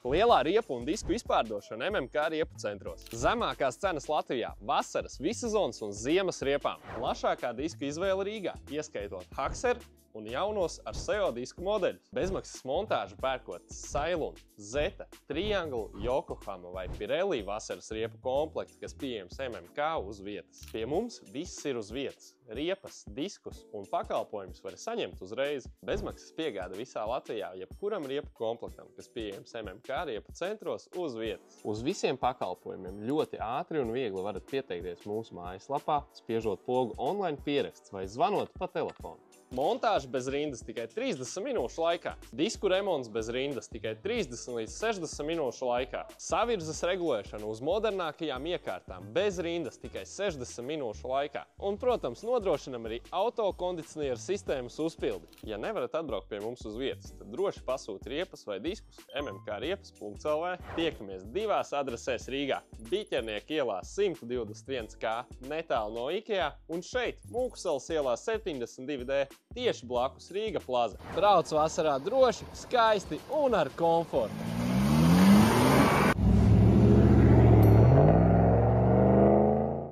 Lielā riepu un disku izpārdošana MMK riepu centros. Zemākās cenas Latvijā – vasaras, vissezonas un ziemas riepām. Plašākā disku izvēle Rīgā, ieskaitot Hakser un jaunos ar SEO disku modeļus. Bezmaksas montāžu pērkot Sailun, Zeta, Triangle, Yokohama vai Pirelli vasaras riepu komplekti, kas pieejams MMK uz vietas. Pie mums viss ir uz vietas. Riepas, diskus un pakalpojumus var saņemt uzreiz. Bezmaksas piegāda visā Latvijā jebkuram riepu komplektam, kas pieejams MMK riepu centros uz vietas. Uz visiem pakalpojumiem ļoti ātri un viegli varat pieteikties mūsu mājaslapā, spiežot pogu online pieraksts vai zvanot pa telefonu. Montāža bez rindas tikai 30 minūšu laikā. Disku remonts bez rindas tikai 30 līdz 60 minūšu laikā. Savirzes regulēšana uz modernākajām iekārtām bez rindas tikai 60 minūšu laikā. Un, protams, nodrošinam arī autokondicionieru sistēmas uzpildi. Ja nevarat atbraukt pie mums uz vietas, tad droši pasūti riepas vai diskus mmkriepas.lv. Tiekamies divās adresēs Rīgā – Biķernieka ielā 121K, netālu no IKEA, un šeit Mūkusalas ielā 72D, tieši blakus Rīga Plaza. Brauc vasarā droši, skaisti un ar komfortu!